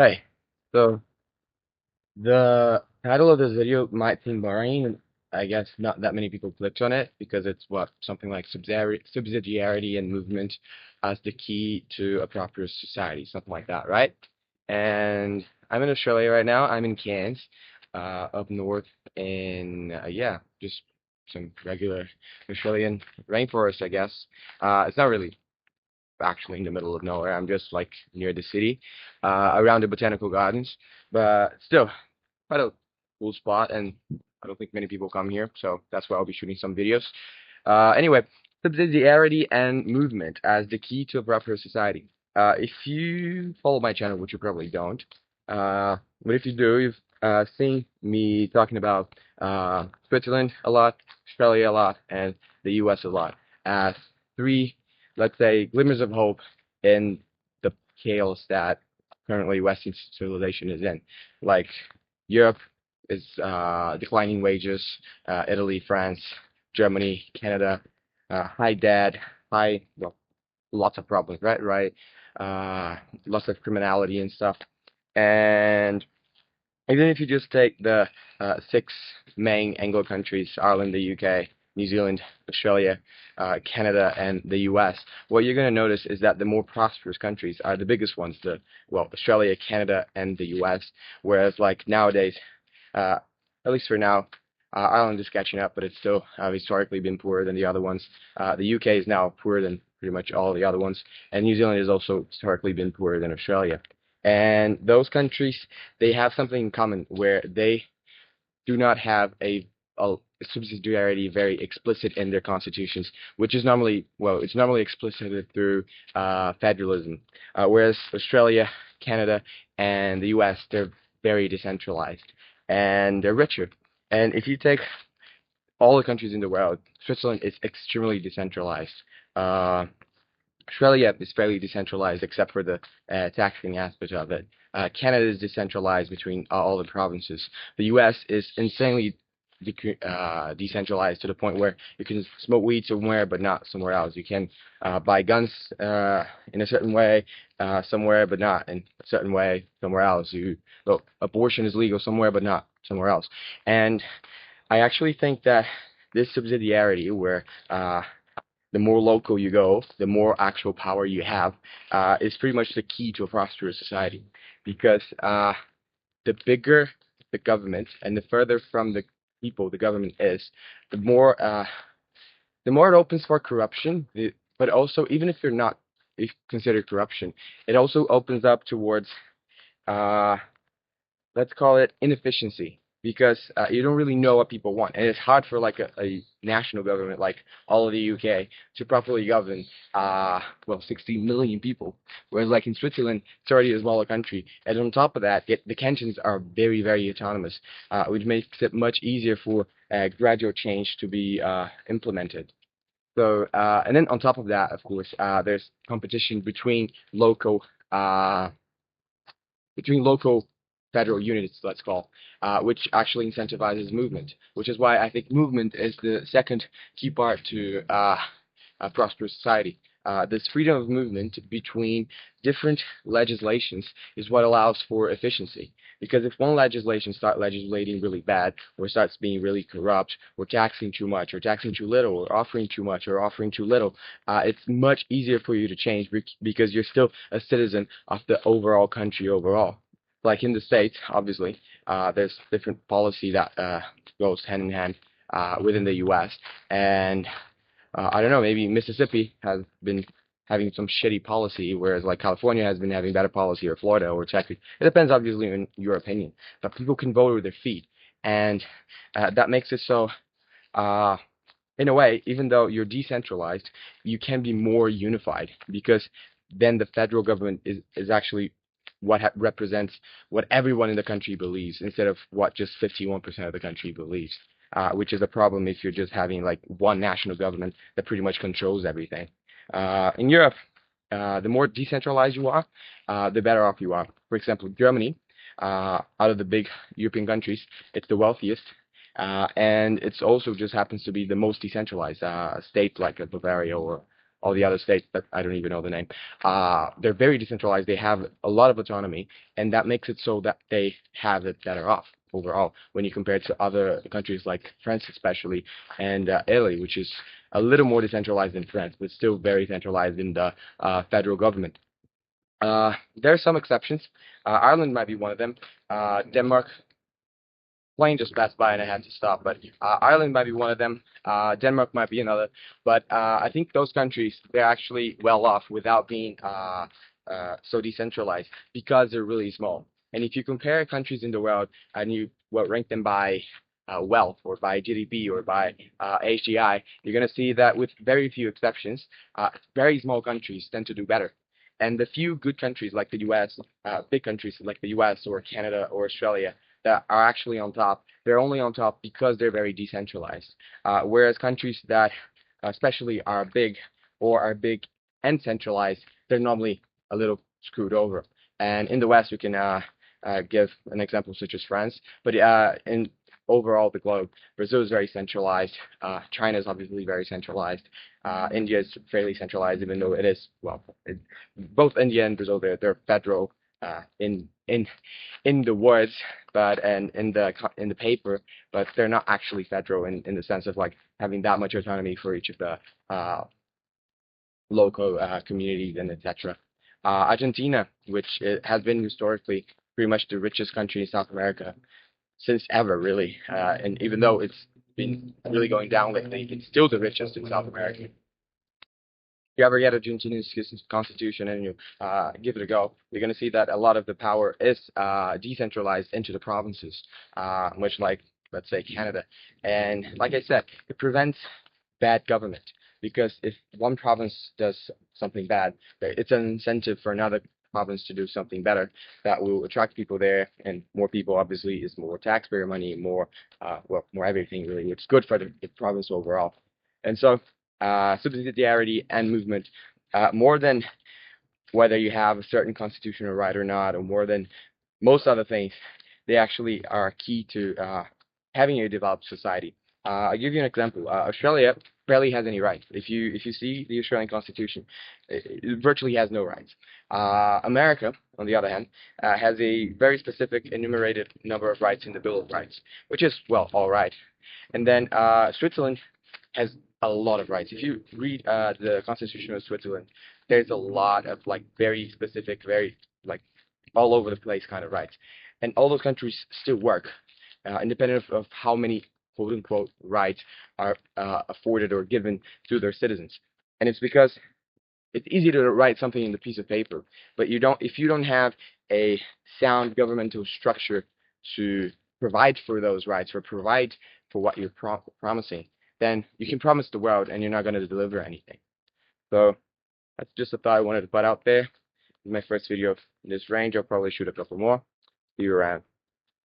Hey, so the title of this video might seem boring, and I guess not that many people clicked on it because it's something like subsidiarity and movement as the key to a prosperous society, something like that, right? And I'm in Australia right now. I'm in Cairns, up north in yeah, just some regular Australian rainforest, I guess. It's not really actually in the middle of nowhere. I'm just like near the city, around the botanical gardens. But still, quite a cool spot, and I don't think many people come here, so that's why I'll be shooting some videos. Anyway, subsidiarity and movement as the key to a proper society. If you follow my channel, which you probably don't, but if you do, you've seen me talking about Switzerland a lot, Australia a lot, and the US a lot as three, let's say, glimmers of hope in the chaos that currently Western civilization is in. Like Europe is declining wages, Italy, France, Germany, Canada, high debt, well, lots of problems, right? Right. Lots of criminality and stuff. And even if you just take the six main Anglo countries, Ireland, the UK, New Zealand, Australia, Canada, and the US, what you're going to notice is that the more prosperous countries are the biggest ones, well, Australia, Canada, and the US, whereas like nowadays, uh, at least for now, Ireland is catching up, but it's still historically been poorer than the other ones. The UK is now poorer than pretty much all the other ones, and New Zealand has also historically been poorer than Australia. And those countries, they have something in common where they do not have a subsidiarity very explicit in their constitutions, which is normally, well, it's normally explicited through federalism, whereas Australia, Canada, and the US, they're very decentralized and they're richer. And if you take all the countries in the world, Switzerland is extremely decentralized. Uh, Australia is fairly decentralized except for the taxing aspect of it. Canada is decentralized between all the provinces. The US is insanely decentralized to the point where you can smoke weed somewhere but not somewhere else. You can buy guns in a certain way somewhere but not in a certain way somewhere else. Well, abortion is legal somewhere but not somewhere else. And I actually think that this subsidiarity where the more local you go, the more actual power you have, is pretty much the key to a prosperous society. Because the bigger the government and the further from the people the government is, the more the more it opens for corruption. But also, even if you're not if considered corruption, it also opens up towards uh, let's call it inefficiency because you don't really know what people want, and it's hard for like a national government like all of the UK to properly govern well 60 million people, whereas like in Switzerland it's already a smaller country, and on top of that the cantons are very autonomous, which makes it much easier for gradual change to be implemented. So and then on top of that, of course, there's competition uh, between local federal units, let's call, which actually incentivizes movement, which is why I think movement is the second key part to a prosperous society. This freedom of movement between different legislations is what allows for efficiency. Because if one legislation starts legislating really bad, or starts being really corrupt, or taxing too much, or taxing too little, or offering too much, or offering too little, it's much easier for you to change because you're still a citizen of the overall country overall. Like in the States, obviously, there's different policy that goes hand in hand within the U.S. And I don't know, maybe Mississippi has been having some shitty policy, whereas like California has been having better policy, or Florida, or Texas. It depends, obviously, on your opinion. But people can vote with their feet, and that makes it so. Uh, in a way, even though you're decentralized, you can be more unified because then the federal government is actually what represents what everyone in the country believes instead of what just 51% of the country believes, which is a problem if you're just having like one national government that pretty much controls everything. In Europe, the more decentralized you are, the better off you are. For example, Germany, out of the big European countries, it's the wealthiest, and it's also just happens to be the most decentralized state, like Bavaria or all the other states that I don't even know the name. They're very decentralized. They have a lot of autonomy, and that makes it so that they have it better off overall when you compare it to other countries like France, especially, and Italy, which is a little more decentralized than France, but still very centralized in the federal government. There are some exceptions. Ireland might be one of them. Denmark, plane just passed by and I had to stop. But Ireland might be one of them. Denmark might be another. But I think those countries, they're actually well off without being so decentralized because they're really small. And if you compare countries in the world and you rank them by wealth or by GDP or by HDI, you're going to see that with very few exceptions, very small countries tend to do better. And the few good countries like the US, big countries like the US or Canada or Australia, that are actually on top, they're only on top because they're very decentralized. Whereas countries that especially are big or are big and centralized, they're normally a little screwed over. And in the West, we can give an example such as France, but in overall the globe, Brazil is very centralized. China is obviously very centralized. India is fairly centralized, even though it is, well, both India and Brazil, they're federal in the words, but and in the paper, but they're not actually federal in the sense of like having that much autonomy for each of the local communities and etc. Argentina, which has been historically pretty much the richest country in South America since ever, really, and even though it's been really going down lately, it's still the richest in South America. You ever get Argentina's constitution and you give it a go, you're going to see that a lot of the power is decentralized into the provinces, much like, let's say, Canada. And like I said, it prevents bad government because if one province does something bad, it's an incentive for another province to do something better that will attract people there, and more people obviously is more taxpayer money, more well, more everything really. It's good for the province overall. And so subsidiarity and movement, more than whether you have a certain constitutional right or not, or more than most other things, they actually are key to having a developed society. I'll give you an example. Australia barely has any rights. If you see the Australian Constitution, it virtually has no rights. America, on the other hand, has a very specific enumerated number of rights in the Bill of Rights, which is, well, all right. And then Switzerland has a lot of rights. If you read the Constitution of Switzerland, there's a lot of like very specific, very like all over the place kind of rights. And all those countries still work, independent of how many quote unquote rights are afforded or given to their citizens. And it's because it's easy to write something in the piece of paper, but if you don't have a sound governmental structure to provide for those rights or provide for what you're promising, then you can promise the world and you're not going to deliver anything. So that's just a thought I wanted to put out there. This is my first video of this range. I'll probably shoot a couple more. See you around.